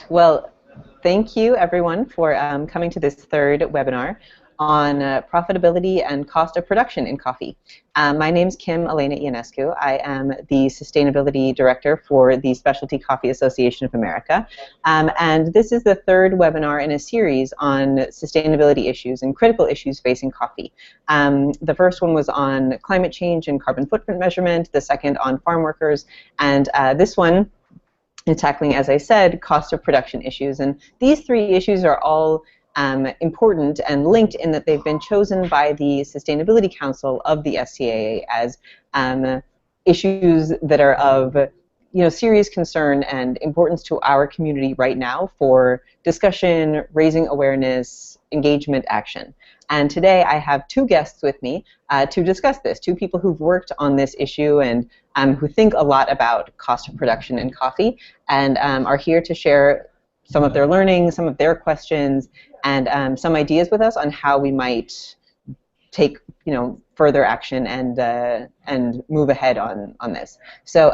Well, thank you everyone for coming to this third webinar on profitability and cost of production in coffee. My name is Kim Elena Ionescu. I am the Sustainability Director for the Specialty Coffee Association of America. And this is the third webinar in a series on sustainability issues and critical issues facing coffee. The first one was on climate change and carbon footprint measurement, the second on farm workers, and this one tackling, as I said, cost of production issues. And these three issues are all important and linked in that they've been chosen by the Sustainability Council of the SCAA as issues that are of serious concern and importance to our community right now for discussion, raising awareness, engagement, action. And today I have two guests with me to discuss this, two people who've worked on this issue and who think a lot about cost of production in coffee and are here to share some of their learning, some of their questions, and some ideas with us on how we might take further action and move ahead on this. So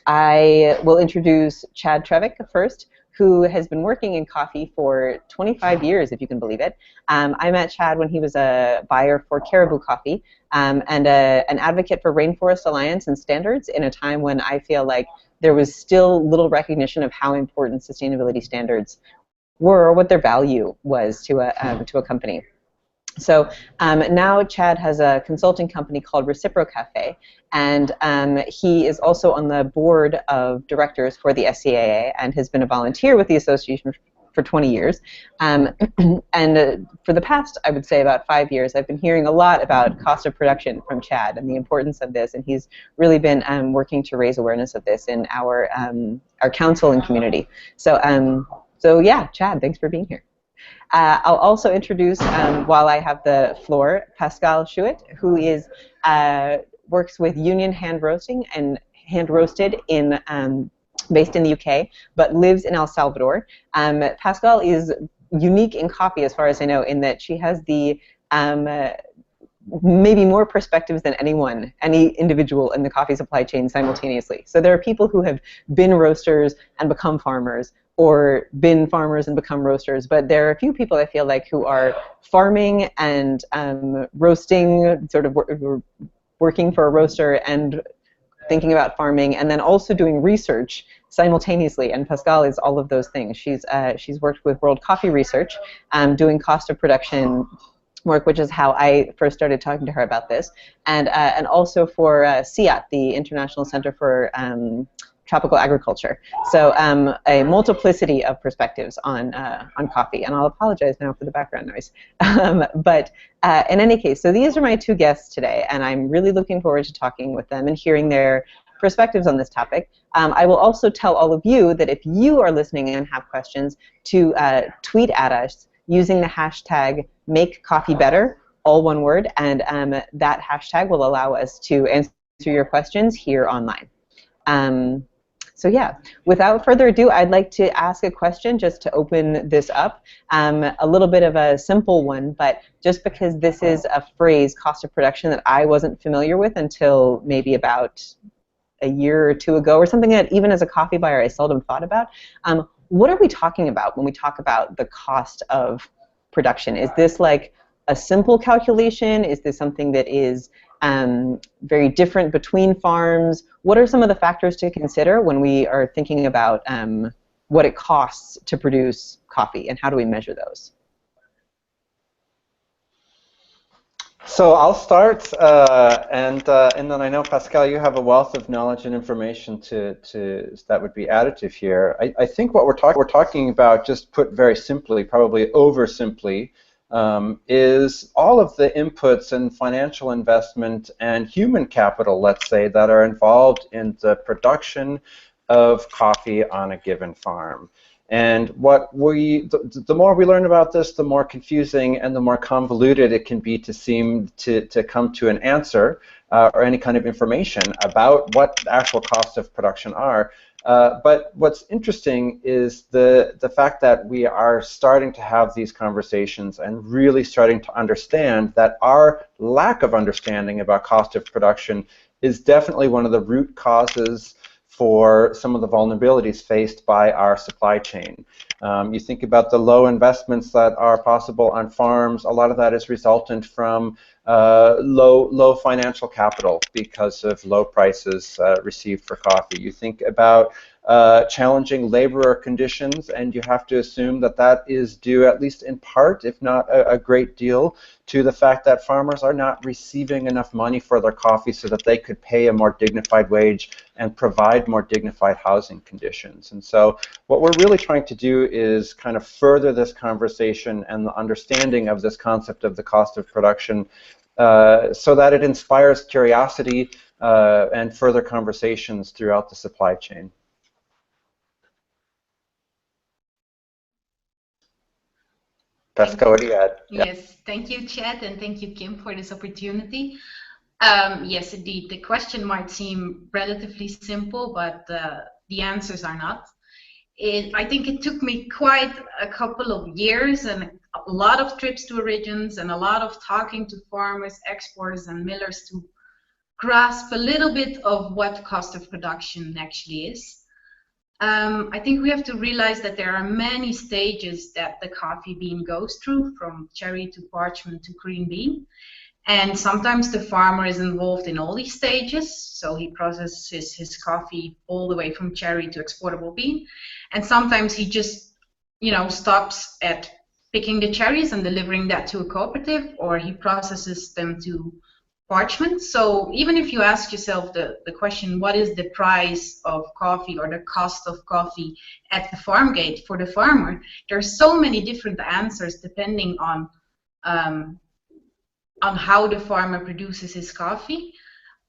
I will introduce Chad Trevick first, who has been working in coffee for 25 years, if you can believe it. I met Chad when he was a buyer for Caribou Coffee and an advocate for Rainforest Alliance and standards in a time when I feel like there was still little recognition of how important sustainability standards were or what their value was to a company. So now Chad has a consulting company called Recipro Cafe, and he is also on the board of directors for the SCAA and has been a volunteer with the association for 20 years. And for the past, I would say, about 5 years, I've been hearing a lot about cost of production from Chad and the importance of this, and he's really been working to raise awareness of this in our council and community. So yeah, Chad, thanks for being here. I'll also introduce, while I have the floor, Pascal Chouet, who is works with Union Hand Roasting and Hand Roasted based in the UK, but lives in El Salvador. Pascal is unique in coffee, as far as I know, in that she has the maybe more perspectives than any individual in the coffee supply chain simultaneously. So there are people who have been roasters and become farmers, or been farmers and become roasters, but there are a few people I feel like who are farming and roasting, sort of working for a roaster and thinking about farming, and then also doing research simultaneously. And Pascal is all of those things. She's worked with World Coffee Research, doing cost of production work, which is how I first started talking to her about this, and also for CIAT, the International Center for Tropical Agriculture. So a multiplicity of perspectives on coffee, and I'll apologize now for the background noise. But in any case, so these are my two guests today, and I'm really looking forward to talking with them and hearing their perspectives on this topic. I will also tell all of you that if you are listening and have questions, to tweet at us using the hashtag #MakeCoffeeBetter, all one word, and that hashtag will allow us to answer your questions here online. So yeah, without further ado, I'd like to ask a question just to open this up. A little bit of a simple one, but just because this is a phrase, cost of production, that I wasn't familiar with until maybe about a year or two ago, or something that even as a coffee buyer I seldom thought about. What are we talking about when we talk about the cost of production? Is this like a simple calculation? Is this something that is very different between farms? What are some of the factors to consider when we are thinking about what it costs to produce coffee, and how do we measure those? So I'll start, and then I know, Pascal, you have a wealth of knowledge and information that would be additive here. I think what we're talking about, just put very simply, probably oversimply, is all of the inputs and financial investment and human capital, let's say, that are involved in the production of coffee on a given farm. And the more we learn about this, the more confusing and the more convoluted it can be to come to an answer or any kind of information about what the actual costs of production are. But what's interesting is the fact that we are starting to have these conversations and really starting to understand that our lack of understanding about cost of production is definitely one of the root causes for some of the vulnerabilities faced by our supply chain. You think about the low investments that are possible on farms. A lot of that is resultant from low financial capital because of low prices received for coffee. You think about challenging laborer conditions, and you have to assume that that is due, at least in part, if not a great deal, to the fact that farmers are not receiving enough money for their coffee so that they could pay a more dignified wage and provide more dignified housing conditions. And so what we're really trying to do is kind of further this conversation and the understanding of this concept of the cost of production so that it inspires curiosity and further conversations throughout the supply chain. Pascal, what do you add? Yes, thank you, Chad, and thank you, Kim, for this opportunity. Yes, indeed, the question might seem relatively simple, but the answers are not. I think it took me quite a couple of years and a lot of trips to origins and a lot of talking to farmers, exporters, and millers to grasp a little bit of what cost of production actually is. I think we have to realize that there are many stages that the coffee bean goes through, from cherry to parchment to green bean. And sometimes the farmer is involved in all these stages, so he processes his coffee all the way from cherry to exportable bean. And sometimes he just, stops at picking the cherries and delivering that to a cooperative, or he processes them to parchment. So even if you ask yourself the question, what is the price of coffee or the cost of coffee at the farm gate for the farmer, there are so many different answers depending on how the farmer produces his coffee.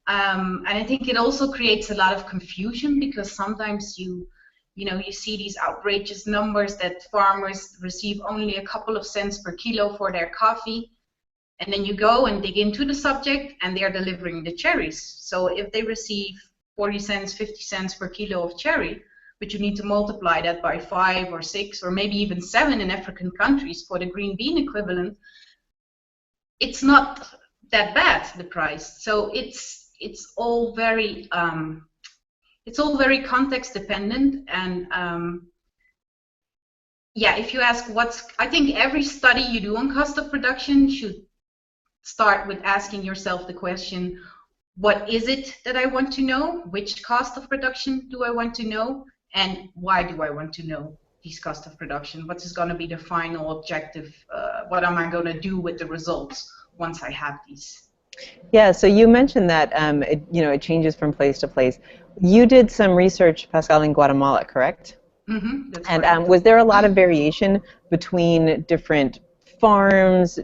And I think it also creates a lot of confusion, because sometimes you see these outrageous numbers that farmers receive only a couple of cents per kilo for their coffee. And then you go and dig into the subject, and they are delivering the cherries. So if they receive 40 cents, 50 cents per kilo of cherry, but you need to multiply that by 5 or 6 or maybe even 7 in African countries for the green bean equivalent, it's not that bad, the price. So it's all very context dependent. And yeah, if you ask I think every study you do on cost of production should start with asking yourself the question, what is it that I want to know? Which cost of production do I want to know? And why do I want to know these cost of production? What is going to be the final objective? What am I going to do with the results once I have these? Yeah, so you mentioned that it changes from place to place. You did some research, Pascal, in Guatemala, correct? Mm-hmm, that's and correct. Was there a lot of variation between different farms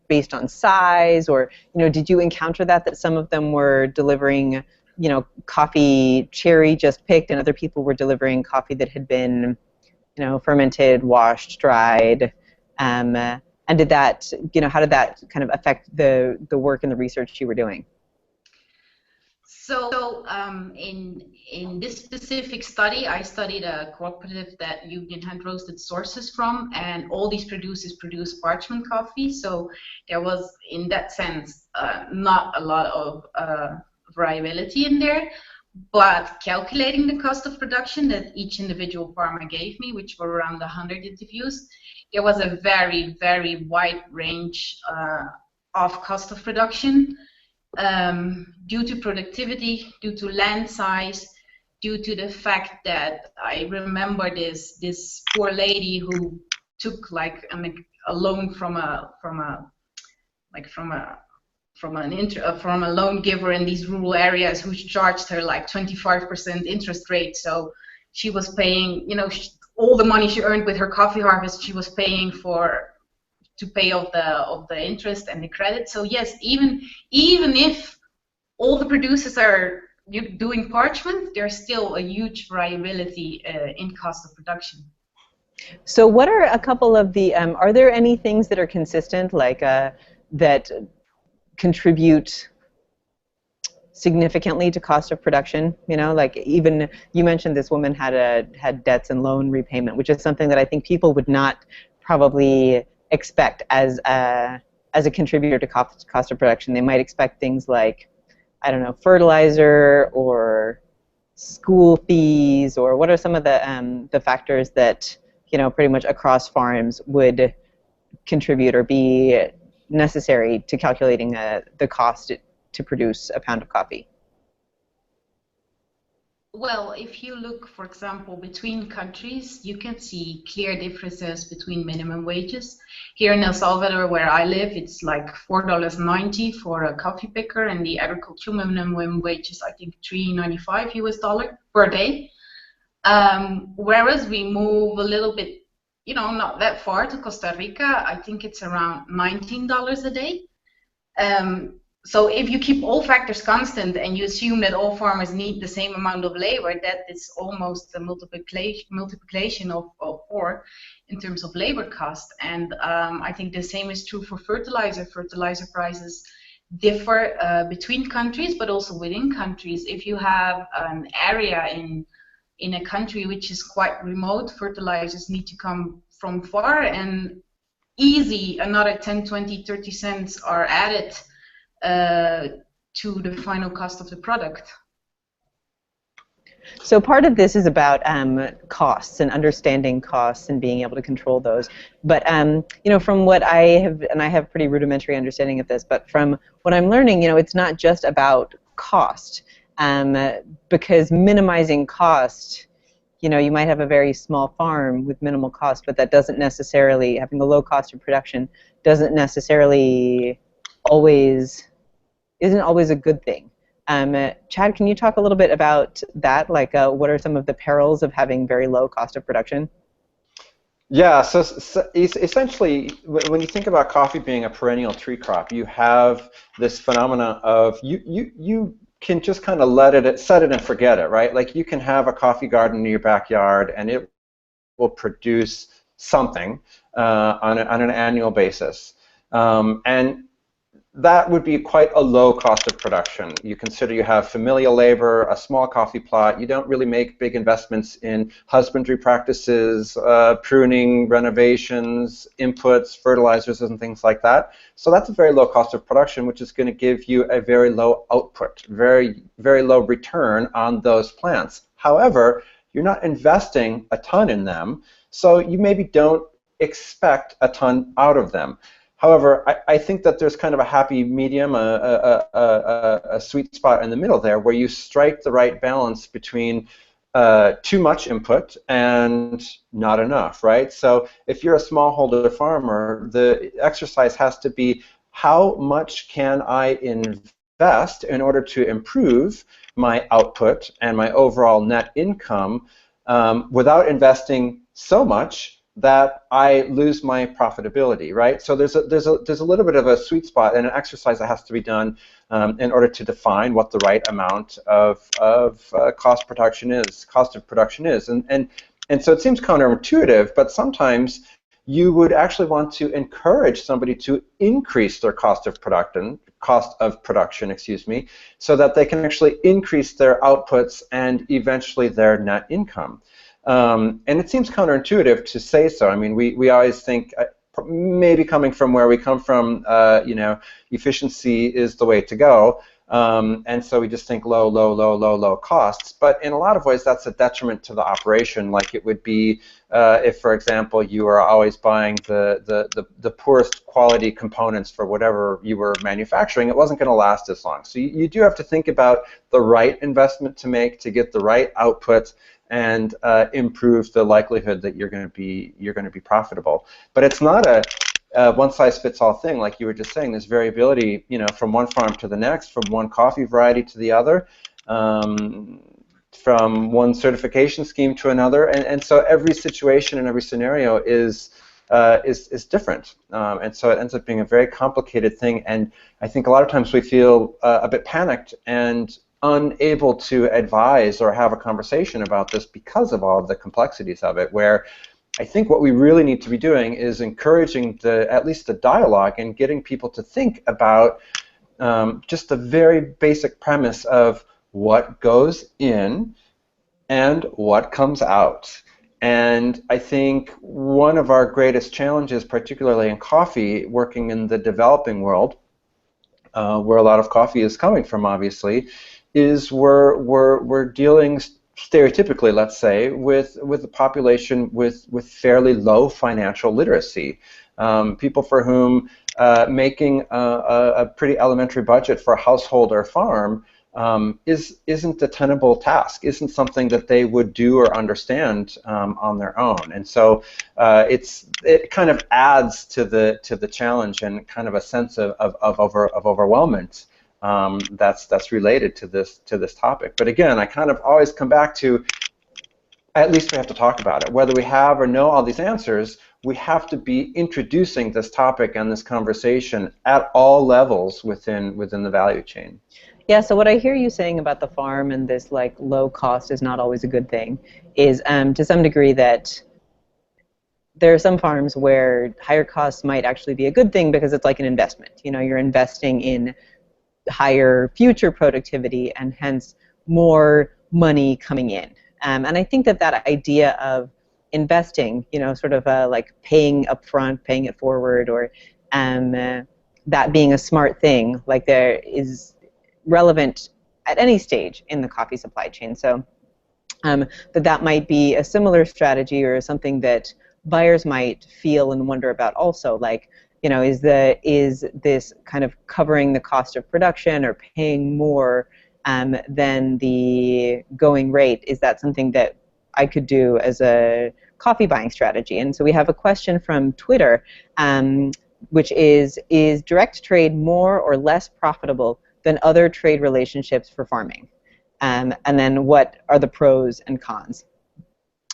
based on size, or did you encounter that some of them were delivering coffee cherry just picked, and other people were delivering coffee that had been fermented, washed, dried, and did that how did that kind of affect the work and the research you were doing? So in this specific study, I studied a cooperative that Union hand roasted sources from, and all these producers produce parchment coffee. So there was, in that sense, not a lot of variability in there. But calculating the cost of production that each individual farmer gave me, which were around 100 interviews, there was a very, very wide range of cost of production. Due to productivity, due to land size, due to the fact that I remember this poor lady who took like a loan from a loan giver in these rural areas, who charged her like 25% interest rate. So she was paying, all the money she earned with her coffee harvest, she was paying to pay off the interest and the credit. So yes, even if all the producers are doing parchment, there's still a huge variability in cost of production. So what are a couple of the, are there any things that are consistent, like that contribute significantly to cost of production? Like, even you mentioned this woman had debts and loan repayment, which is something that I think people would not probably expect as a contributor to cost of production. They might expect things like, I don't know, fertilizer or school fees, or what are some of the factors that, you know, pretty much across farms would contribute or be necessary to calculating the cost to produce a pound of coffee? Well, if you look, for example, between countries, you can see clear differences between minimum wages. Here in El Salvador, where I live, it's like $4.90 for a coffee picker, and the agricultural minimum wage is, I think, $3.95 US per day. Whereas we move a little bit, you know, not that far to Costa Rica, I think it's around $19 a day. So if you keep all factors constant and you assume that all farmers need the same amount of labor, that is almost a multiplication of 4 in terms of labor cost. And I think the same is true for fertilizer. Fertilizer prices differ between countries, but also within countries. If you have an area in a country which is quite remote, fertilizers need to come from far, and easy another 10, 20, 30 cents are added to the final cost of the product. So part of this is about costs and understanding costs and being able to control those. But you know, from what I have, and I have pretty rudimentary understanding of this, but from what I'm learning, you know, it's not just about cost, because minimizing cost, you know, you might have a very small farm with minimal cost, but that doesn't necessarily, having a low cost of production doesn't necessarily isn't always a good thing. Chad, can you talk a little bit about that? Like, what are some of the perils of having very low cost of production? Yeah, so essentially, when you think about coffee being a perennial tree crop, you have this phenomena of you can just kind of set it and forget it, right? Like, you can have a coffee garden in your backyard, and it will produce something on an annual basis, and that would be quite a low cost of production. You consider you have familial labor, a small coffee plot. You don't really make big investments in husbandry practices, pruning, renovations, inputs, fertilizers, and things like that. So that's a very low cost of production, which is going to give you a very low output, very, very low return on those plants. However, you're not investing a ton in them, so you maybe don't expect a ton out of them. However, I think that there's kind of a happy medium, a sweet spot in the middle there, where you strike the right balance between too much input and not enough, right? So if you're a smallholder farmer, the exercise has to be, how much can I invest in order to improve my output and my overall net income without investing so much that I lose my profitability, right? So there's a little bit of a sweet spot and an exercise that has to be done in order to define what the right amount of cost of production is. And so it seems counterintuitive, but sometimes you would actually want to encourage somebody to increase their cost of production, so that they can actually increase their outputs and eventually their net income. And it seems counterintuitive to say so. I mean, we always think, maybe coming from where we come from, you know, efficiency is the way to go. And so we just think low costs. But in a lot of ways, that's a detriment to the operation, like it would be if, for example, you are always buying the poorest quality components for whatever you were manufacturing. It wasn't going to last as long. So you do have to think about the right investment to make to get the right output and improve the likelihood that you're going to be profitable. But it's not a one-size-fits-all thing, like you were just saying. There's variability, you know, from one farm to the next, from one coffee variety to the other, from one certification scheme to another, and so every situation and every scenario is different, and so it ends up being a very complicated thing. And I think a lot of times we feel a bit panicked and unable to advise or have a conversation about this because of all of the complexities of it, where I think what we really need to be doing is encouraging at least the dialogue and getting people to think about just the very basic premise of what goes in and what comes out. And I think one of our greatest challenges, particularly in coffee, working in the developing world, where a lot of coffee is coming from, obviously, is we're dealing stereotypically, let's say, with a population with fairly low financial literacy, people for whom making a pretty elementary budget for a household or farm isn't a tenable task, isn't something that they would do or understand on their own. And so it kind of adds to the challenge and kind of a sense of overwhelmment that's related to this topic. But again, I kind of always come back to, at least we have to talk about it. Whether we have or know all these answers, we have to be introducing this topic and this conversation at all levels within the value chain. Yeah, so what I hear you saying about the farm and this like low cost is not always a good thing is to some degree that there are some farms where higher costs might actually be a good thing because it's like an investment. You know, you're investing in higher future productivity and hence more money coming in. And I think that that idea of investing, you know, sort of like paying upfront, paying it forward, or that being a smart thing, like there is relevant at any stage in the coffee supply chain. So that might be a similar strategy or something that buyers might feel and wonder about also, like, you know, is this kind of covering the cost of production or paying more than the going rate? Is that something that I could do as a coffee buying strategy? And so we have a question from Twitter, which is direct trade more or less profitable than other trade relationships for farming? And then what are the pros and cons?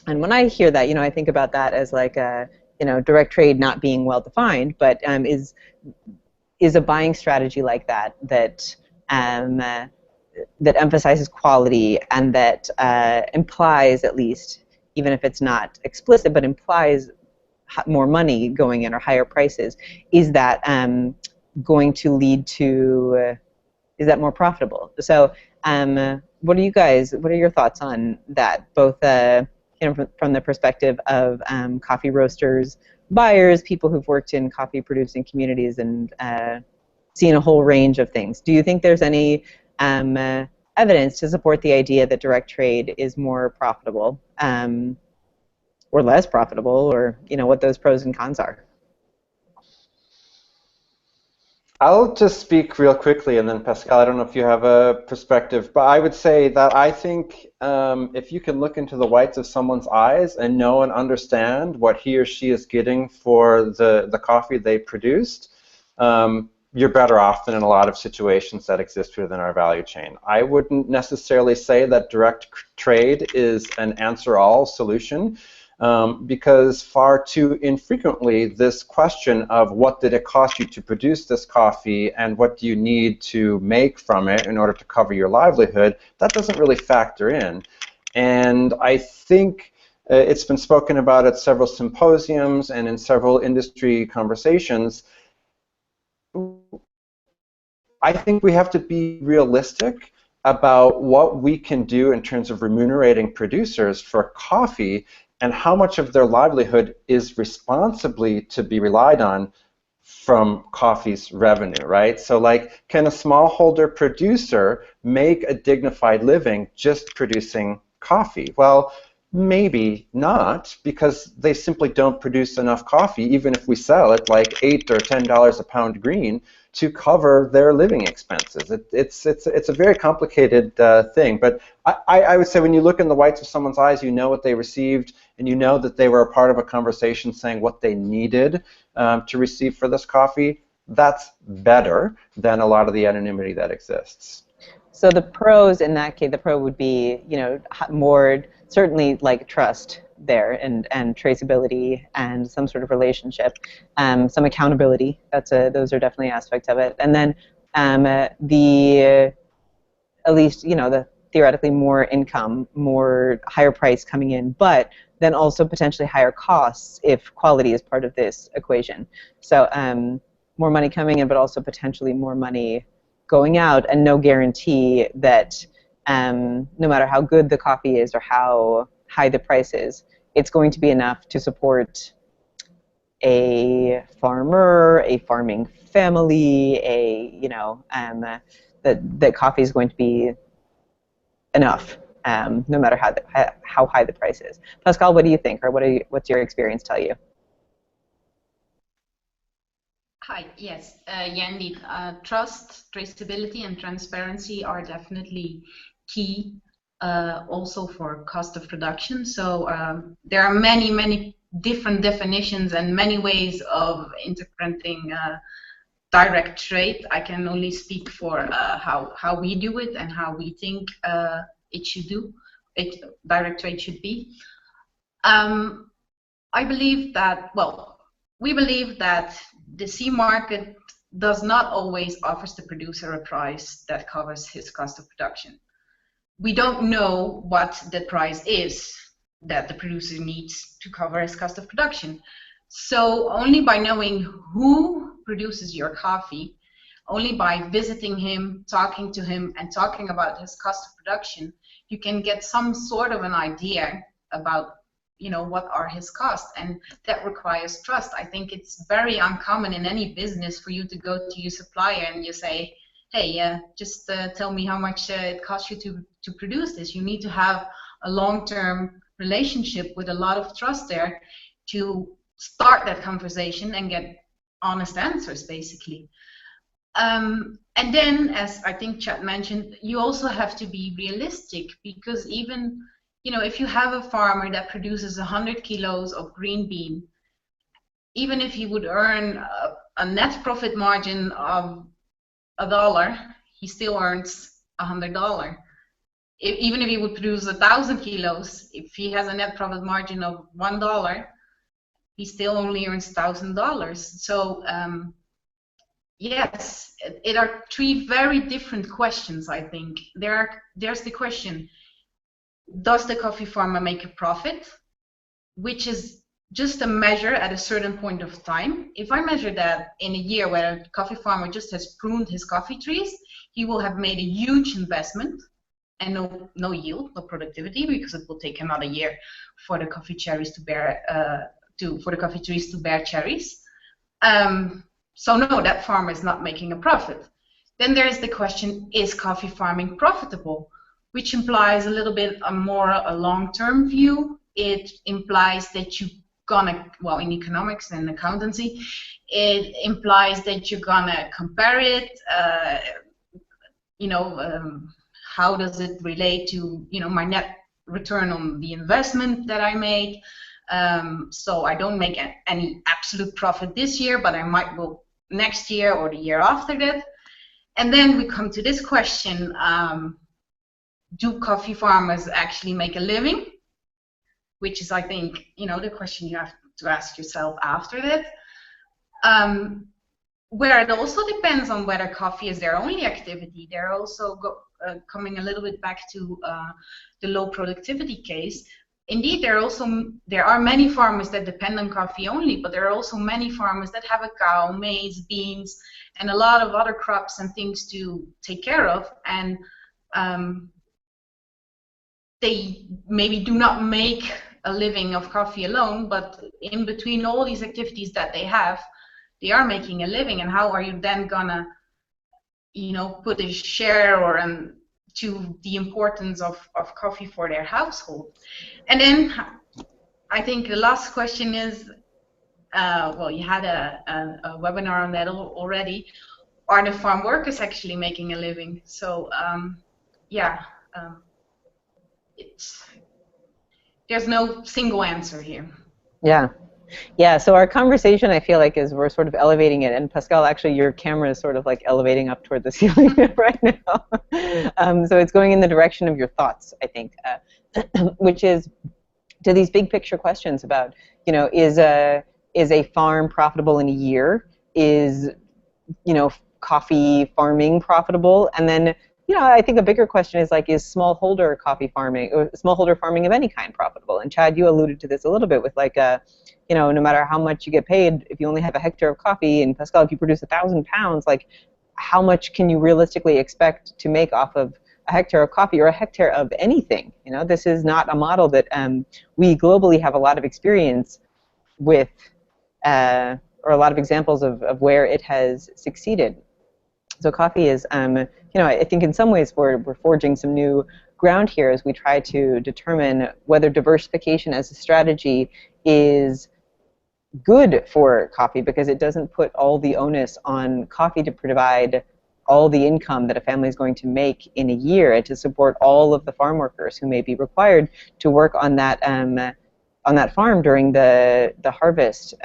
And when I hear that, you know, I think about that as like a, you know, direct trade not being well defined, but is a buying strategy like that that emphasizes quality and that implies, at least, even if it's not explicit, but implies more money going in or higher prices, is that going to lead to is that more profitable? So what are your thoughts on that, both you know, from the perspective of coffee roasters, buyers, people who've worked in coffee producing communities and seen a whole range of things? Do you think there's any evidence to support the idea that direct trade is more profitable or less profitable, or, you know, what those pros and cons are? I'll just speak real quickly, and then Pascal, I don't know if you have a perspective, but I would say that I think if you can look into the whites of someone's eyes and know and understand what he or she is getting for the coffee they produced, you're better off than in a lot of situations that exist within our value chain. I wouldn't necessarily say that direct trade is an answer-all solution. Because far too infrequently this question of what did it cost you to produce this coffee and what do you need to make from it in order to cover your livelihood, that doesn't really factor in. And I think it's been spoken about at several symposiums and in several industry conversations. I think we have to be realistic about what we can do in terms of remunerating producers for coffee and how much of their livelihood is responsibly to be relied on from coffee's revenue, right? So like, can a smallholder producer make a dignified living just producing coffee? Well, maybe not, because they simply don't produce enough coffee, even if we sell it like $8 or $10 a pound green, to cover their living expenses. It's a very complicated thing, but I would say when you look in the whites of someone's eyes, you know what they received, and you know that they were a part of a conversation saying what they needed to receive for this coffee. That's better than a lot of the anonymity that exists. So the pros in that case, the pro would be, you know, more certainly like trust there and traceability and some sort of relationship, some accountability. Those are definitely aspects of it. And then at least, you know, the theoretically more income, more higher price coming in, but then also potentially higher costs if quality is part of this equation. So more money coming in, but also potentially more money going out, and no guarantee that no matter how good the coffee is or how high the price is, it's going to be enough to support a farmer, a farming family, you know, that coffee is going to be enough, no matter how high the price is. Pascal, what do you think, or what's your experience tell you? Hi, yes, yeah, indeed. Trust, traceability, and transparency are definitely key, also for cost of production. So there are many different definitions and many ways of interpreting direct trade. I can only speak for how we do it and how we think direct trade should be. I believe that, well, we believe that the C market does not always offer the producer a price that covers his cost of production. We don't know what the price is that the producer needs to cover his cost of production. So only by knowing who produces your coffee, only by visiting him, talking to him, and talking about his cost of production, you can get some sort of an idea about, you know, what are his costs, and that requires trust. I think it's very uncommon in any business for you to go to your supplier and you say, hey, just tell me how much it costs you to produce this. You need to have a long-term relationship with a lot of trust there to start that conversation and get honest answers, basically. And then, as I think Chad mentioned, you also have to be realistic, because even, you know, if you have a farmer that produces 100 kilos of green bean, even if he would earn a net profit margin of $1, he still earns $100. Even if he would produce 1,000 kilos, if he has a net profit margin of $1, he still only earns $1,000. So yes, it are three very different questions. I think there's the question: does the coffee farmer make a profit, which is just a measure at a certain point of time. If I measure that in a year where a coffee farmer just has pruned his coffee trees, he will have made a huge investment and no yield, no productivity, because it will take another year for the coffee cherries to bear for the coffee trees to bear cherries. So no, that farmer is not making a profit. Then there is the question: is coffee farming profitable? Which implies a little bit more a long-term view. It implies that you're gonna, well, in economics and accountancy, it implies that you're gonna compare it. How does it relate to, you know, my net return on the investment that I made? So I don't make any absolute profit this year, but I might will next year or the year after that. And then we come to this question: do coffee farmers actually make a living? Which is, I think, you know, the question you have to ask yourself after that. Where it also depends on whether coffee is their only activity. They're also coming a little bit back to the low productivity case. Indeed, there are many farmers that depend on coffee only, but there are also many farmers that have a cow, maize, beans, and a lot of other crops and things to take care of, and they maybe do not make a living of coffee alone, but in between all these activities that they have, they are making a living. And how are you then gonna, you know, put a share or to the importance of coffee for their household? And then I think the last question is, well, you had a webinar on that already. Are the farm workers actually making a living? So yeah, there's no single answer here. Yeah, so our conversation, I feel like, is we're sort of elevating it, and Pascal, actually your camera is sort of like elevating up toward the ceiling right now. So it's going in the direction of your thoughts, I think, which is to these big picture questions about, you know, is a farm profitable in a year? Is, you know, coffee farming profitable? And then, you know, I think a bigger question is like, is smallholder coffee farming or smallholder farming of any kind profitable? And Chad, you alluded to this a little bit with like you know, no matter how much you get paid, if you only have a hectare of coffee, and Pascal, if you produce 1,000 pounds, like how much can you realistically expect to make off of a hectare of coffee or a hectare of anything? You know, this is not a model that we globally have a lot of experience with, or a lot of examples of where it has succeeded. So coffee is, you know, I think in some ways we're forging some new ground here as we try to determine whether diversification as a strategy is good for coffee, because it doesn't put all the onus on coffee to provide all the income that a family is going to make in a year, and to support all of the farm workers who may be required to work on that farm during the harvest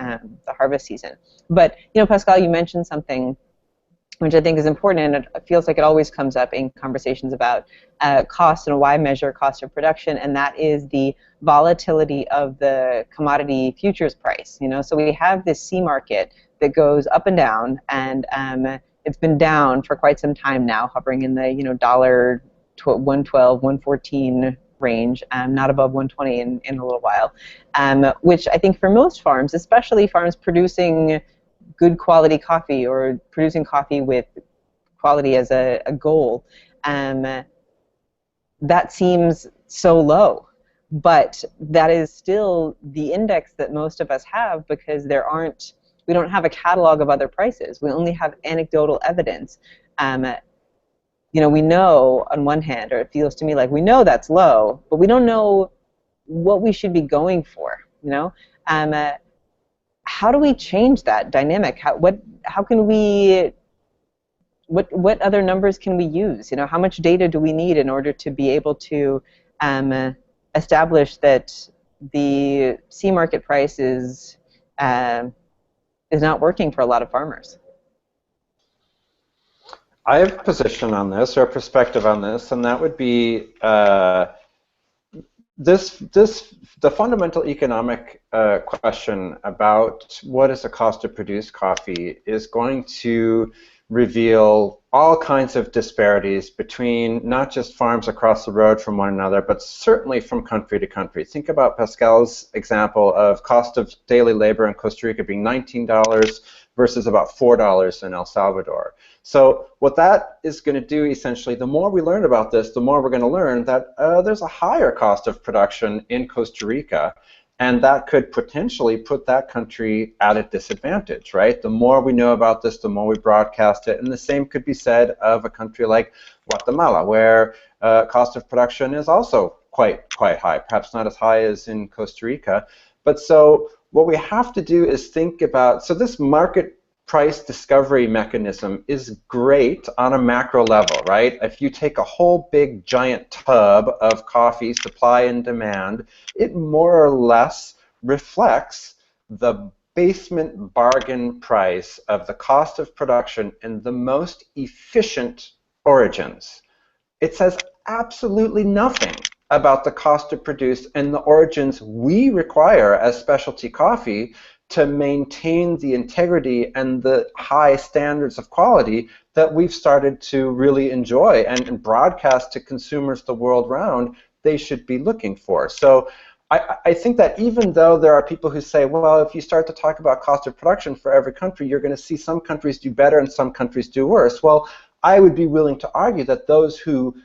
season. But Pascal, you mentioned something which I think is important, and it feels like it always comes up in conversations about cost and why measure cost of production, and that is the volatility of the commodity futures price. So we have this C market that goes up and down, and it's been down for quite some time now, hovering in the dollar 112, 114 range, not above 120 in a little while, which I think for most farms, especially farms producing good quality coffee or producing coffee with quality as a goal, that seems so low. But that is still the index that most of us have, because we don't have a catalog of other prices. We only have anecdotal evidence. We know on one hand, or it feels to me like we know that's low, but we don't know what we should be going for. How do we change that dynamic? How can we? What other numbers can we use? How much data do we need in order to be able to establish that the C market price is not working for a lot of farmers? I have a position on this, or a perspective on this, and that would be the fundamental economic question about what is the cost to produce coffee is going to reveal all kinds of disparities between not just farms across the road from one another, but certainly from country to country. Think about Pascal's example of cost of daily labor in Costa Rica being $19 versus about $4 in El Salvador. So what that is going to do, essentially, the more we learn about this, the more we're going to learn that there's a higher cost of production in Costa Rica, and that could potentially put that country at a disadvantage, right? The more we know about this, the more we broadcast it, and the same could be said of a country like Guatemala, where cost of production is also quite high, perhaps not as high as in Costa Rica. But so what we have to do is think about, so this market price discovery mechanism is great on a macro level, right? If you take a whole big giant tub of coffee, supply and demand, it more or less reflects the basement bargain price of the cost of production in the most efficient origins. It says absolutely nothing about the cost to produce and the origins we require as specialty coffee to maintain the integrity and the high standards of quality that we've started to really enjoy and broadcast to consumers the world round they should be looking for. So I think that even though there are people who say, well, if you start to talk about cost of production for every country, you're going to see some countries do better and some countries do worse. Well, I would be willing to argue that those who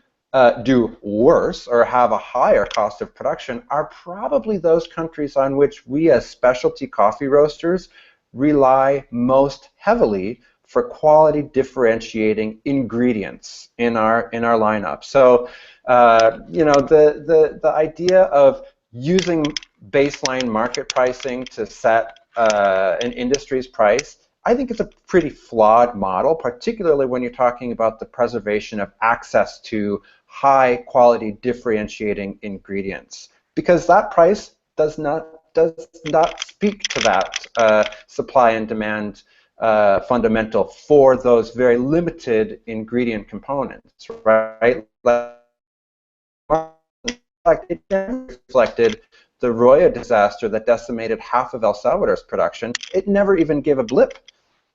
do worse or have a higher cost of production are probably those countries on which we as specialty coffee roasters rely most heavily for quality differentiating ingredients in our lineup. So the idea of using baseline market pricing to set an industry's price, I think it's a pretty flawed model, particularly when you're talking about the preservation of access to high quality differentiating ingredients, because that price does not speak to that supply and demand fundamental for those very limited ingredient components, right? It never reflected the Roya disaster that decimated half of El Salvador's production. It never even gave a blip,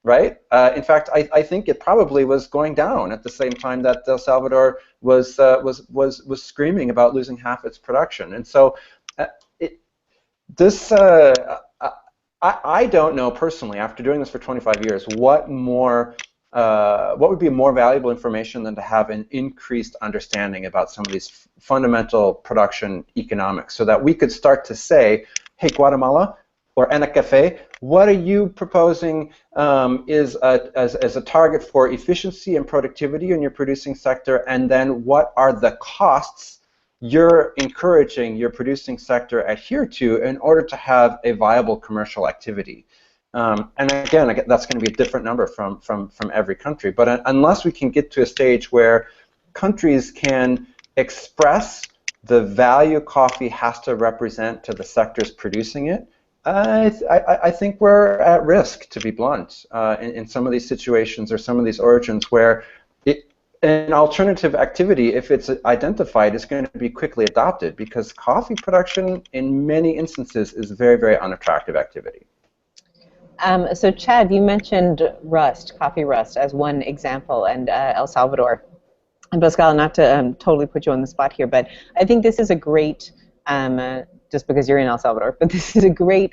right? In fact, I think it probably was going down at the same time that El Salvador was screaming about losing half its production. And so I don't know personally, after doing this for 25 years, what would be more valuable information than to have an increased understanding about some of these fundamental production economics, so that we could start to say, hey, Guatemala or Enacafe, what are you proposing as a target for efficiency and productivity in your producing sector, and then what are the costs you're encouraging your producing sector adhere to in order to have a viable commercial activity. And again, that's going to be a different number from every country. But unless we can get to a stage where countries can express the value coffee has to represent to the sectors producing it, I think we're at risk, to be blunt, in some of these situations or some of these origins where an alternative activity, if it's identified, is going to be quickly adopted, because coffee production in many instances is a very, very unattractive activity. So Chad, you mentioned rust, coffee rust, as one example, and El Salvador. And Pascal, not to totally put you on the spot here, but I think this is a great, just because you're in El Salvador, but this is a great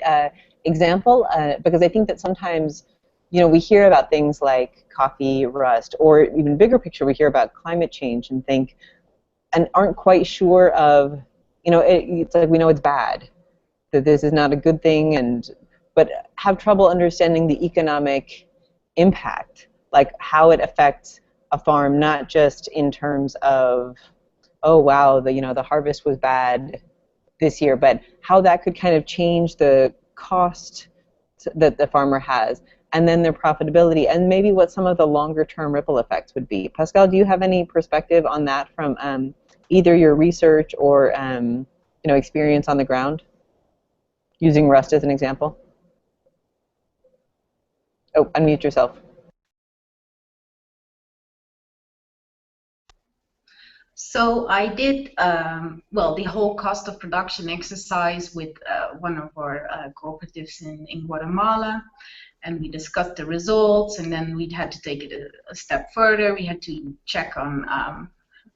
example, because I think that sometimes, you know, we hear about things like coffee rust, or even bigger picture, we hear about climate change and think, and aren't quite sure of, you know, it's like we know it's bad, that this is not a good thing, but have trouble understanding the economic impact, like how it affects a farm, not just in terms of, oh wow, the harvest was bad this year, but how that could kind of change the cost that the farmer has, and then their profitability, and maybe what some of the longer term ripple effects would be. Pascal, do you have any perspective on that from either your research or experience on the ground, using rust as an example? Oh, unmute yourself. So I did, well, the whole cost of production exercise with one of our cooperatives in Guatemala, and we discussed the results, and then we had to take it a step further. We had to check on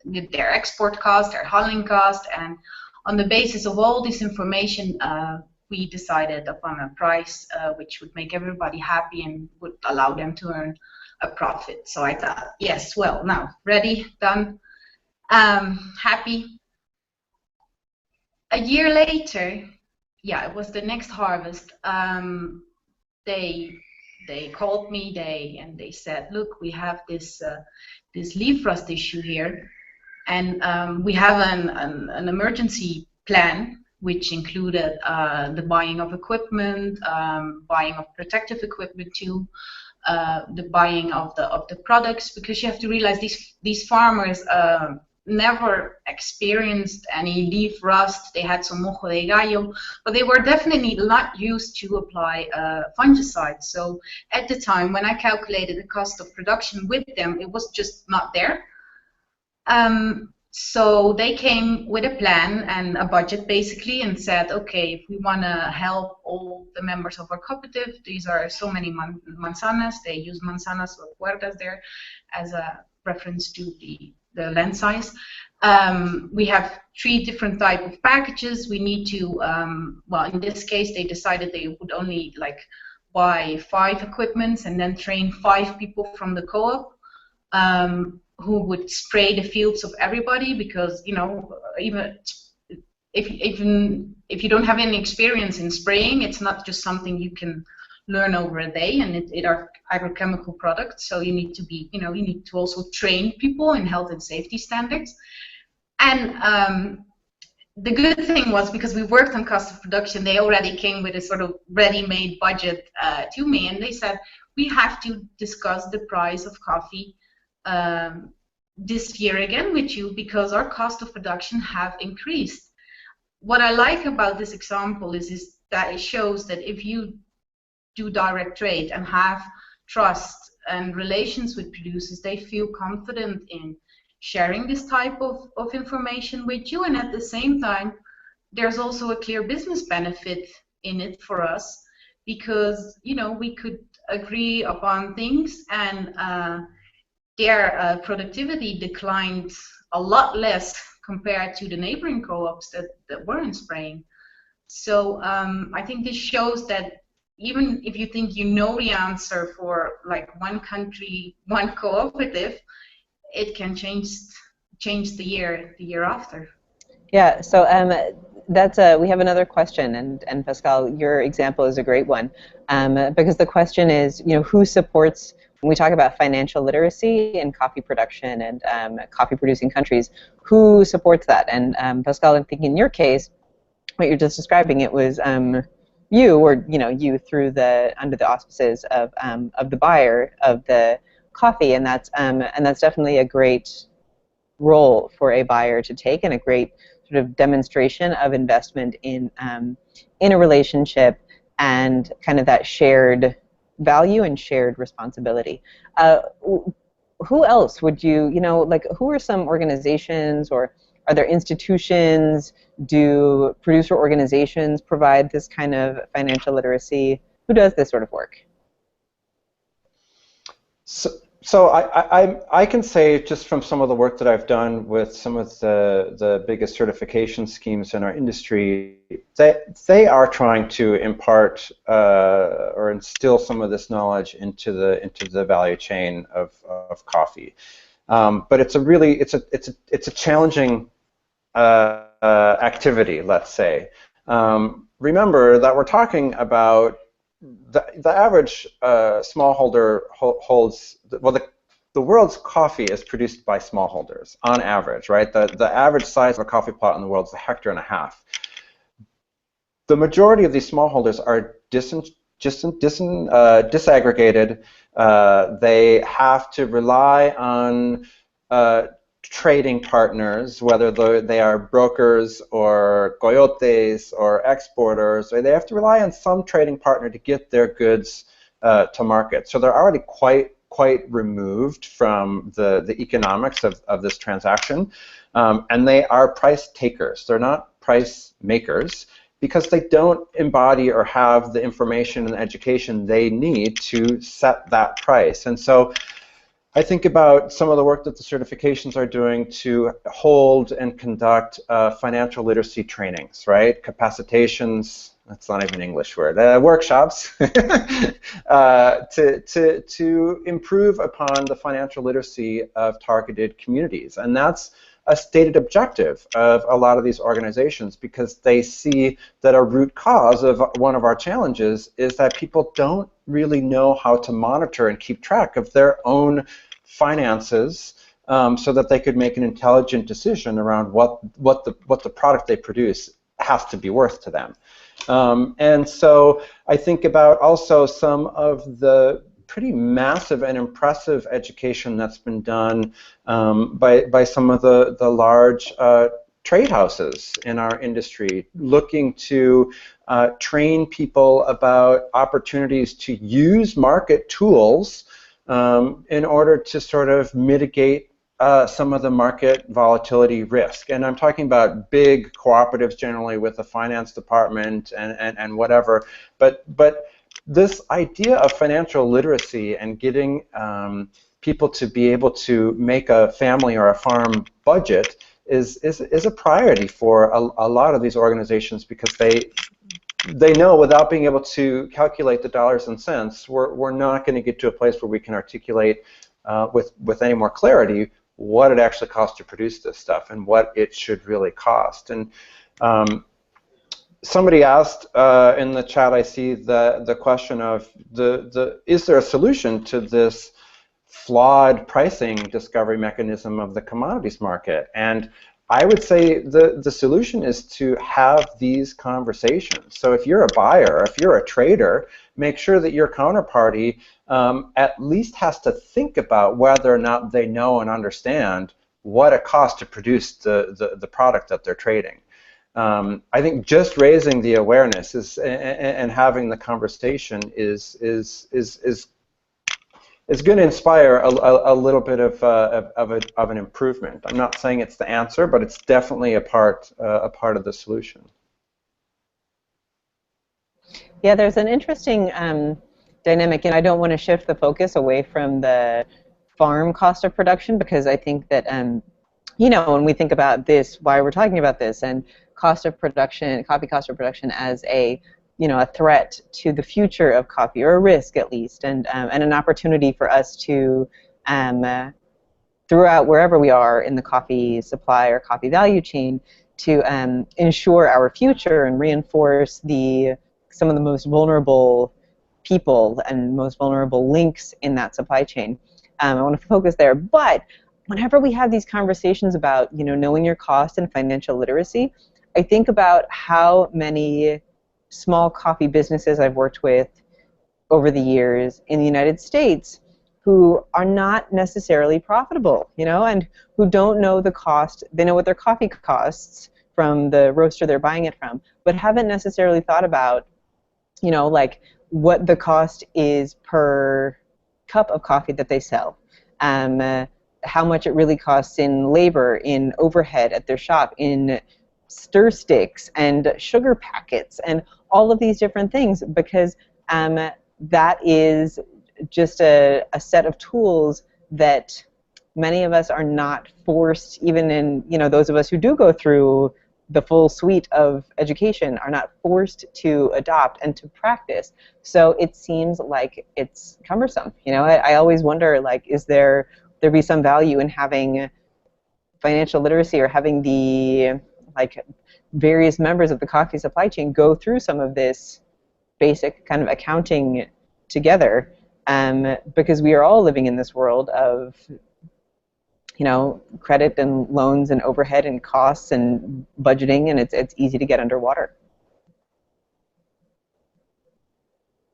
their export cost, their hauling cost, and on the basis of all this information, we decided upon a price which would make everybody happy and would allow them to earn a profit. So I thought, yes, well, now, ready, done. Happy. A year later, yeah, it was the next harvest. They called me, and they said, look, we have this leaf rust issue here, and we have an emergency plan which included the buying of equipment, buying of protective equipment too, the buying of the products, because you have to realize these farmers never experienced any leaf rust. They had some mojo de gallo, but they were definitely not used to apply fungicides. So at the time when I calculated the cost of production with them, it was just not there. So they came with a plan and a budget basically, and said, okay, if we want to help all the members of our cooperative, these are so many manzanas, they use manzanas or puertas there as a reference to the lens size. We have 3 different type of packages. We need to, well, in this case, they decided they would only buy 5 equipments and then train 5 people from the co-op who would spray the fields of everybody, because even if you don't have any experience in spraying, it's not just something you can learn over a day, and it are agrochemical products, so you need to be, you need to also train people in health and safety standards. And the good thing was, because we worked on cost of production, they already came with a sort of ready-made budget to me, and they said, we have to discuss the price of coffee this year again with you, because our cost of production have increased. What I like about this example is that it shows that if you do direct trade and have trust and relations with producers, they feel confident in sharing this type of information with you, and at the same time there's also a clear business benefit in it for us, because we could agree upon things, and their productivity declined a lot less compared to the neighboring co-ops that weren't spraying. So I think this shows that even if you think you know the answer for one country, one cooperative, it can change the year after. Yeah. So that's we have another question, and Pascal, your example is a great one, because the question is, who supports we talk about financial literacy in coffee production and coffee producing countries, who supports that? And Pascal, I think in your case, what you're just describing, it was you, or you through under the auspices of the buyer of the coffee, and that's definitely a great role for a buyer to take, and a great sort of demonstration of investment in a relationship, and kind of that shared value and shared responsibility. Who else would you, like, who are some organizations, or are there institutions? Do producer organizations provide this kind of financial literacy? Who does this sort of work? So I can say, just from some of the work that I've done with some of the biggest certification schemes in our industry, they are trying to impart or instill some of this knowledge into the value chain of coffee. But it's a challenging activity, let's say. Remember that we're talking about the average smallholder holds, well, the world's coffee is produced by smallholders on average, right? The average size of a coffee plot in the world is 1.5 hectares. The majority of these smallholders are disaggregated. They have to rely on trading partners, whether they are brokers or coyotes or exporters, or they have to rely on some trading partner to get their goods to market. So they're already quite removed from the economics of this transaction, and they are price takers. They're not price makers, because they don't embody or have the information and education they need to set that price. And so I think about some of the work that the certifications are doing to hold and conduct financial literacy trainings, right? Capacitations, that's not even an English word, workshops to improve upon the financial literacy of targeted communities. And that's a stated objective of a lot of these organizations, because they see that a root cause of one of our challenges is that people don't really know how to monitor and keep track of their own finances, so that they could make an intelligent decision around what the product they produce has to be worth to them. And so I think about also some of the pretty massive and impressive education that's been done by some of the large trade houses in our industry, looking to train people about opportunities to use market tools in order to sort of mitigate some of the market volatility risk. And I'm talking about big cooperatives generally with a finance department and whatever. But this idea of financial literacy and getting people to be able to make a family or a farm budget is a priority for a lot of these organizations, because they know, without being able to calculate the dollars and cents, we're not going to get to a place where we can articulate with any more clarity what it actually costs to produce this stuff and what it should really cost. And somebody asked in the chat, I see the question of is there a solution to this flawed pricing discovery mechanism of the commodities market? And I would say the solution is to have these conversations. So if you're a buyer, if you're a trader, make sure that your counterparty at least has to think about whether or not they know and understand what it costs to produce the product that they're trading. I think just raising the awareness and having the conversation is going to inspire a little bit of an improvement. I'm not saying it's the answer, but it's definitely a part of the solution. Yeah, there's an interesting dynamic, and I don't want to shift the focus away from the farm cost of production, because I think that when we think about this, why we're talking about this, and cost of production, coffee cost of production as a threat to the future of coffee, or a risk at least, and an opportunity for us to, throughout wherever we are in the coffee supply or coffee value chain, to ensure our future and reinforce some of the most vulnerable people and most vulnerable links in that supply chain. I want to focus there. But whenever we have these conversations about, knowing your cost and financial literacy, I think about how many small coffee businesses I've worked with over the years in the United States who are not necessarily profitable, and who don't know the cost. They know what their coffee costs from the roaster they're buying it from, but haven't necessarily thought about, like what the cost is per cup of coffee that they sell, how much it really costs in labor, in overhead at their shop, in stir sticks and sugar packets, and all of these different things, because that is just a set of tools that many of us are not forced, even in, those of us who do go through the full suite of education, are not forced to adopt and to practice. So it seems like it's cumbersome. I always wonder, like, is there be some value in having financial literacy, or having the, like, various members of the coffee supply chain go through some of this basic kind of accounting together, because we are all living in this world of, credit and loans and overhead and costs and budgeting, and it's easy to get underwater.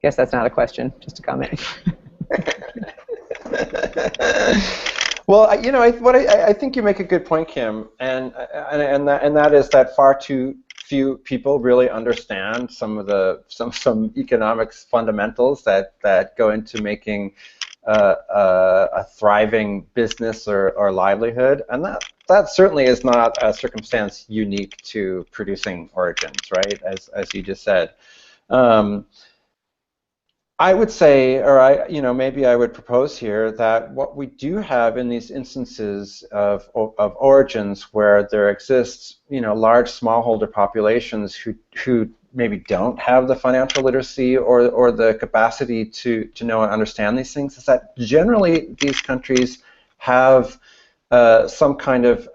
Guess that's not a question, just a comment. Well, I think you make a good point, Kim, and that is that far too few people really understand some of the some economics fundamentals that go into making a thriving business or livelihood, and that certainly is not a circumstance unique to producing origins, right? As you just said. I would say, or maybe I would propose here, that what we do have in these instances of origins where there exists, large smallholder populations who maybe don't have the financial literacy or the capacity to know and understand these things, is that generally these countries have some kind of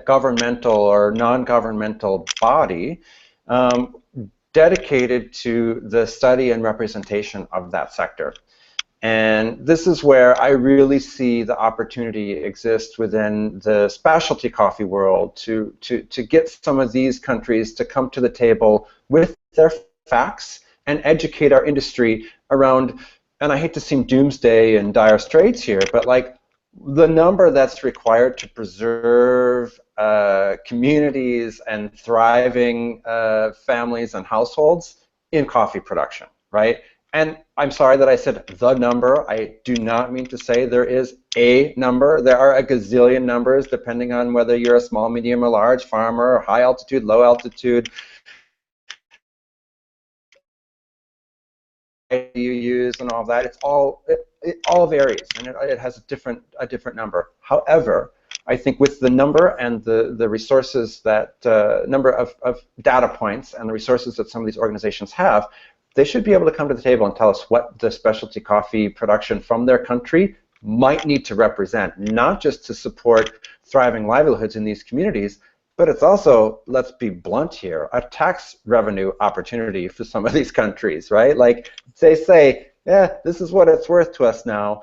governmental or non-governmental body dedicated to the study and representation of that sector. And this is where I really see the opportunity exists within the specialty coffee world to get some of these countries to come to the table with their facts and educate our industry around, and I hate to seem doomsday and dire straits here, but like the number that's required to preserve communities and thriving families and households in coffee production, right? And I'm sorry that I said the number. I do not mean to say there is a number. There are a gazillion numbers depending on whether you're a small, medium, or large farmer, or high altitude, low altitude, you use and all that. It all varies, and it has a different number. However, I think with the number and the resources that number of data points and the resources that some of these organizations have, they should be able to come to the table and tell us what the specialty coffee production from their country might need to represent, not just to support thriving livelihoods in these communities, but it's also, let's be blunt here, a tax revenue opportunity for some of these countries, right? Like they say, yeah, this is what it's worth to us now,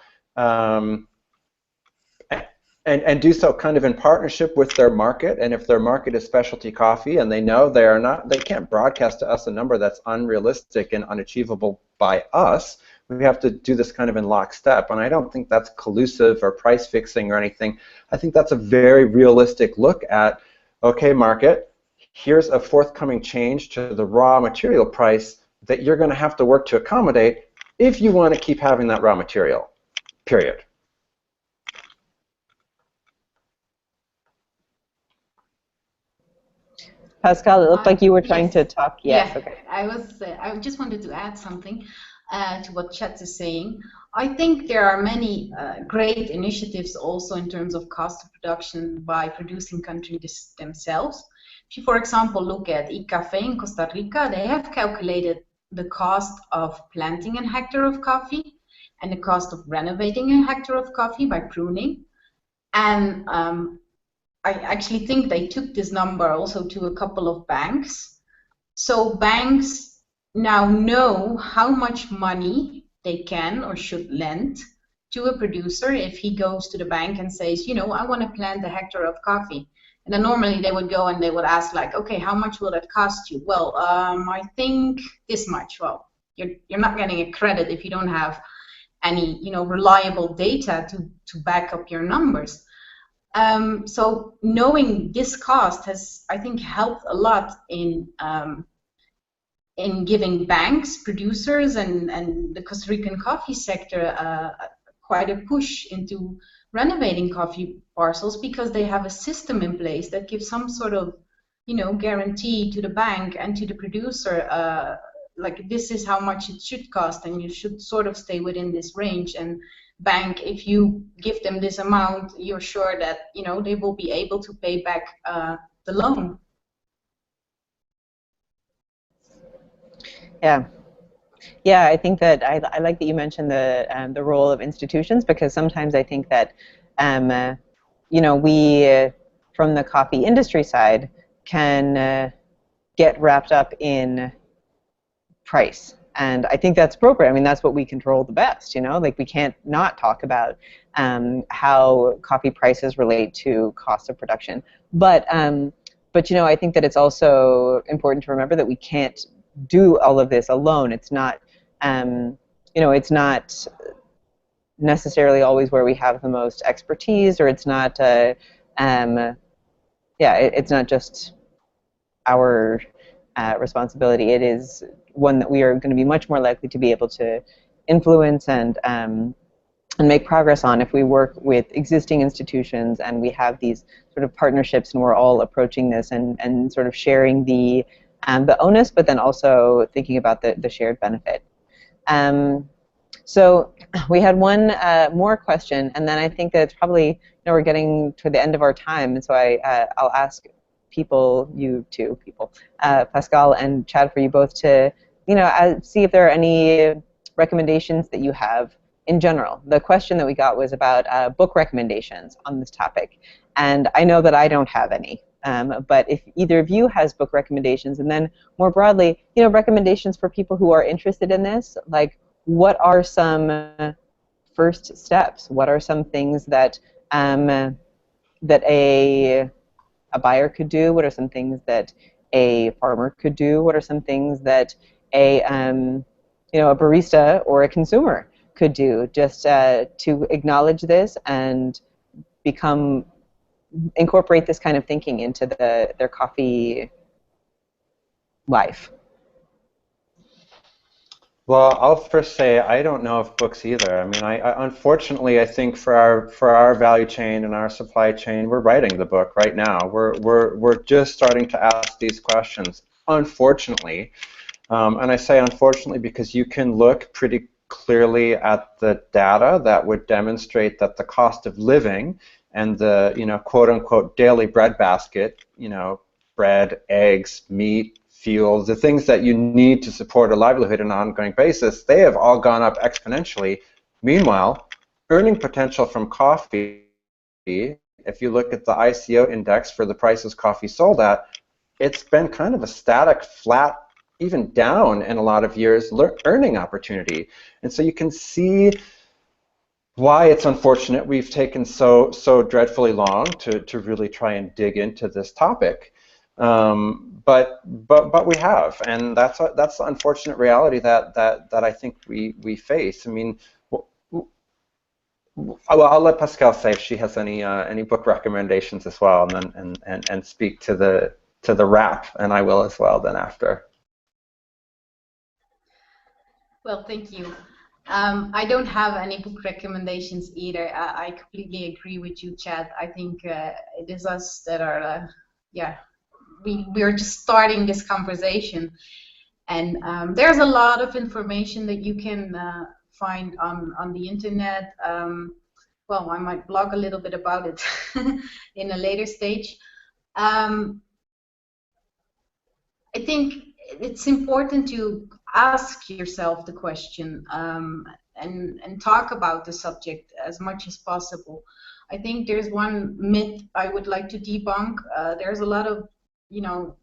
and do so kind of in partnership with their market. And if their market is specialty coffee, and they know they can't broadcast to us a number that's unrealistic and unachievable by us, we have to do this kind of in lockstep. And I don't think that's collusive or price fixing or anything. I think that's a very realistic look at, okay, market, here's a forthcoming change to the raw material price that you're going to have to work to accommodate if you want to keep having that raw material, period. Pascal, it looked like you were trying to talk. Yes, yeah, okay. I just wanted to add something to what Chet is saying. I think there are many great initiatives also in terms of cost of production by producing countries themselves. If you, for example, look at Icafe in Costa Rica, they have calculated the cost of planting a hectare of coffee and the cost of renovating a hectare of coffee by pruning. And I actually think they took this number also to a couple of banks. So banks now know how much money they can or should lend to a producer if he goes to the bank and says, you know, I want to plant a hectare of coffee. And then normally they would go and they would ask like, okay, how much will that cost you? Well, I think this much. Well, you're not getting a credit if you don't have any, you know, reliable data to back up your numbers. So knowing this cost has, I think, helped a lot in giving banks, producers, and the Costa Rican coffee sector quite a push into renovating coffee parcels, because they have a system in place that gives some sort of, you know, guarantee to the bank and to the producer, like this is how much it should cost, and you should sort of stay within this range. And bank, if you give them this amount, you're sure that, you know, they will be able to pay back the loan. Yeah. Yeah, I think that I like that you mentioned the role of institutions, because sometimes I think that you know, we from the coffee industry side can get wrapped up in price, and I think that's appropriate. I mean, that's what we control the best. You know, like we can't not talk about how coffee prices relate to cost of production, but you know, I think that it's also important to remember that we can't do all of this alone. It's not, you know, it's not necessarily always where we have the most expertise, or it's not, yeah, it's not just our responsibility. It is one that we are going to be much more likely to be able to influence and make progress on if we work with existing institutions and we have these sort of partnerships and we're all approaching this and sort of sharing the onus, but then also thinking about the shared benefit. So we had one more question, and then I think that it's probably, you know, we're getting to the end of our time, and so I'll ask people, you two people, Pascal and Chad, for you both to, you know, see if there are any recommendations that you have in general. The question that we got was about book recommendations on this topic, and I know that I don't have any. But if either of you has book recommendations, and then more broadly, you know, recommendations for people who are interested in this, like what are some first steps? What are some things that that a buyer could do? What are some things that a farmer could do? What are some things that a you know, a barista or a consumer could do, just to acknowledge this and incorporate this kind of thinking into their coffee life? Well, I'll first say I don't know of books either. I mean, unfortunately, I think for our value chain and our supply chain, we're writing the book right now. We're just starting to ask these questions. Unfortunately, and I say unfortunately because you can look pretty clearly at the data that would demonstrate that the cost of living and the, you know, quote unquote daily bread basket, you know, bread, eggs, meat, fuel, the things that you need to support a livelihood on an ongoing basis, they have all gone up exponentially. Meanwhile, earning potential from coffee, if you look at the ICO index for the prices coffee sold at, it's been kind of a static, flat, even down in a lot of years, earning opportunity. And so you can see why it's unfortunate we've taken so dreadfully long to really try and dig into this topic. But we have, and that's the unfortunate reality that I think we face. I mean, I'll let Pascal say if she has any book recommendations as well, and then speak to the wrap, and I will as well then after. Well, thank you. I don't have any book recommendations either. I completely agree with you, Chad. I think it is us that are, yeah, we are just starting this conversation. And there's a lot of information that you can find on the internet. Well, I might blog a little bit about it in a later stage. I think it's important to ask yourself the question and talk about the subject as much as possible. I think there's one myth I would like to debunk. There's a lot of, you know,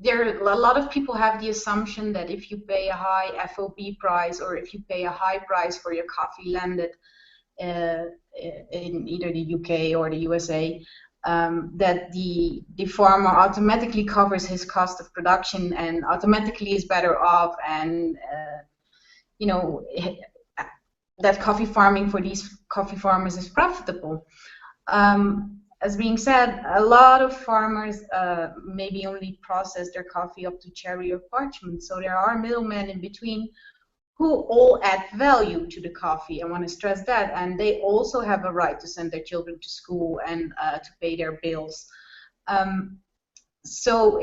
a lot of people have the assumption that if you pay a high FOB price, or if you pay a high price for your coffee landed in either the UK or the USA, that the farmer automatically covers his cost of production and automatically is better off, and you know, that coffee farming for these coffee farmers is profitable. As being said, a lot of farmers maybe only process their coffee up to cherry or parchment, so there are middlemen in between who all add value to the coffee. I want to stress that, and they also have a right to send their children to school and to pay their bills. So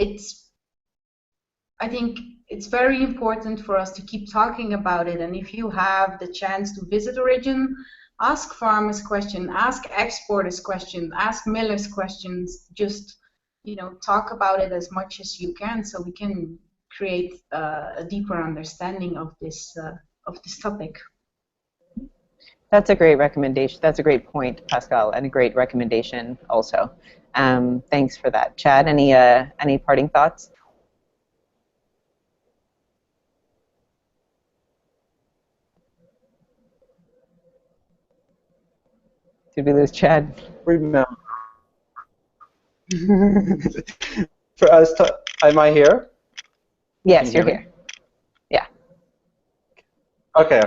I think it's very important for us to keep talking about it, and if you have the chance to visit Origin, ask farmers questions, ask exporters questions, ask millers questions, just, you know, talk about it as much as you can so we can create a deeper understanding of this topic. That's a great recommendation. That's a great point, Pascal, and a great recommendation also. Thanks for that. Chad, any parting thoughts? Did we lose Chad? Remember. For us to, am I here? Yes, you're here. Yeah. Okay.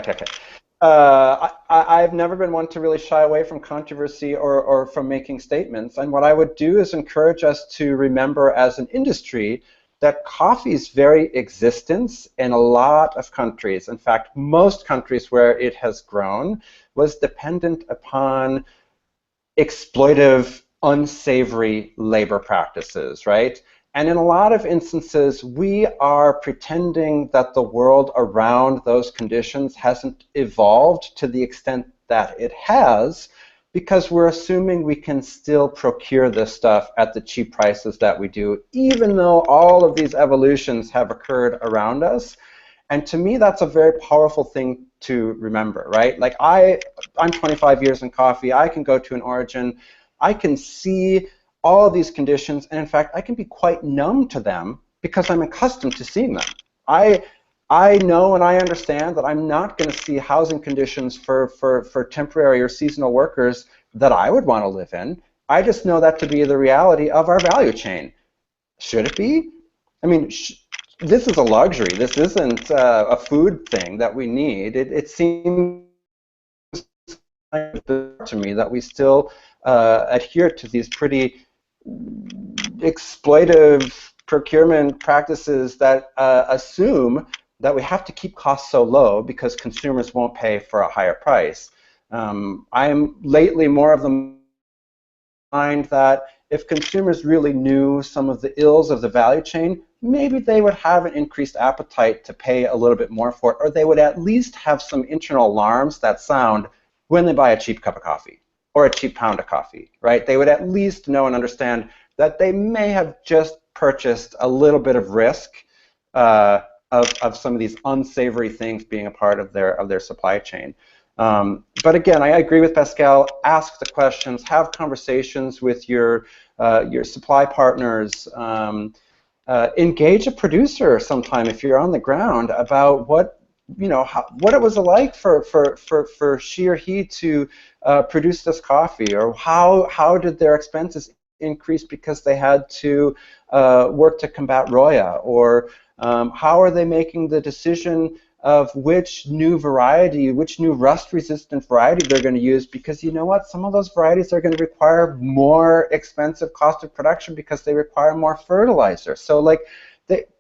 I've never been one to really shy away from controversy or from making statements. And what I would do is encourage us to remember as an industry that coffee's very existence in a lot of countries, in fact, most countries where it has grown, was dependent upon exploitive, unsavory labor practices, right? And in a lot of instances, we are pretending that the world around those conditions hasn't evolved to the extent that it has, because we're assuming we can still procure this stuff at the cheap prices that we do, even though all of these evolutions have occurred around us. And to me, that's a very powerful thing to remember, right? Like I'm 25 years in coffee. I can go to an Origin. I can see all of these conditions, and in fact, I can be quite numb to them because I'm accustomed to seeing them. I know and I understand that I'm not going to see housing conditions for temporary or seasonal workers that I would want to live in. I just know that to be the reality of our value chain. Should it be? I mean, this is a luxury. This isn't a food thing that we need. It seems to me that we still adhere to these pretty exploitive procurement practices that assume that we have to keep costs so low because consumers won't pay for a higher price. I'm lately more of the mind that if consumers really knew some of the ills of the value chain, maybe they would have an increased appetite to pay a little bit more for it, or they would at least have some internal alarms that sound when they buy a cheap cup of coffee or a cheap pound of coffee, right? They would at least know and understand that they may have just purchased a little bit of risk of some of these unsavory things being a part of their supply chain. But again, I agree with Pascal. Ask the questions, have conversations with your supply partners. Engage a producer sometime if you're on the ground about what what it was like for she or he to produce this coffee, or how did their expenses increase because they had to work to combat Roya, or how are they making the decision of which new variety, which new rust-resistant variety they're going to use, because you know what, some of those varieties are going to require more expensive cost of production because they require more fertilizer. So like,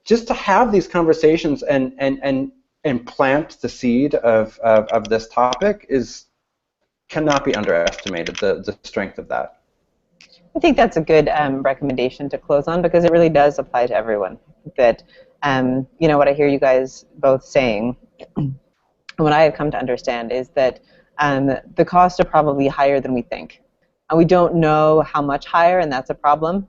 just to have these conversations and plant the seed of this topic cannot be underestimated, the strength of that. I think that's a good recommendation to close on, because it really does apply to everyone. That what I hear you guys both saying, and what I have come to understand, is that the costs are probably higher than we think. And we don't know how much higher, and that's a problem,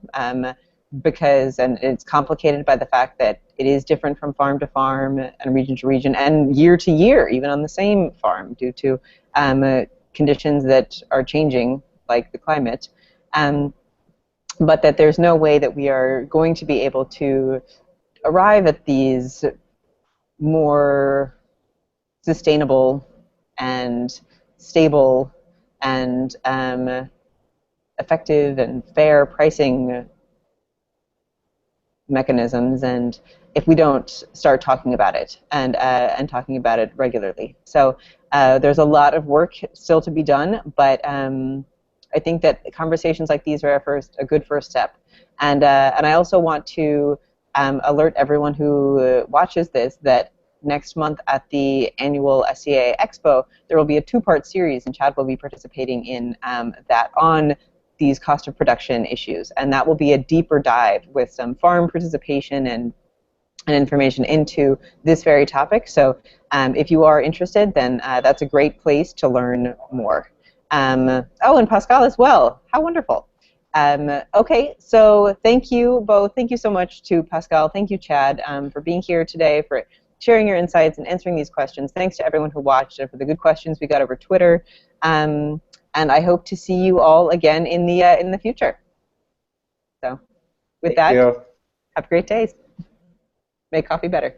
because it's complicated by the fact that it is different from farm to farm and region to region and year to year, even on the same farm, due to conditions that are changing, like the climate. But that there's no way that we are going to be able to arrive at these more sustainable and stable and effective and fair pricing mechanisms, and if we don't start talking about it and talking about it regularly. So there's a lot of work still to be done, but I think that conversations like these are a good first step. And I also want to alert everyone who watches this that next month at the annual SCA Expo, there will be a two-part series, and Chad will be participating in that on these cost of production issues, and that will be a deeper dive with some farm participation and information into this very topic. So if you are interested, then that's a great place to learn more. Oh, and Pascal as well. How wonderful. Okay, so thank you both. Thank you so much to Pascal. Thank you, Chad, for being here today, for sharing your insights and answering these questions. Thanks to everyone who watched and for the good questions we got over Twitter. And I hope to see you all again in the future. So with that, have a great day. Make coffee better.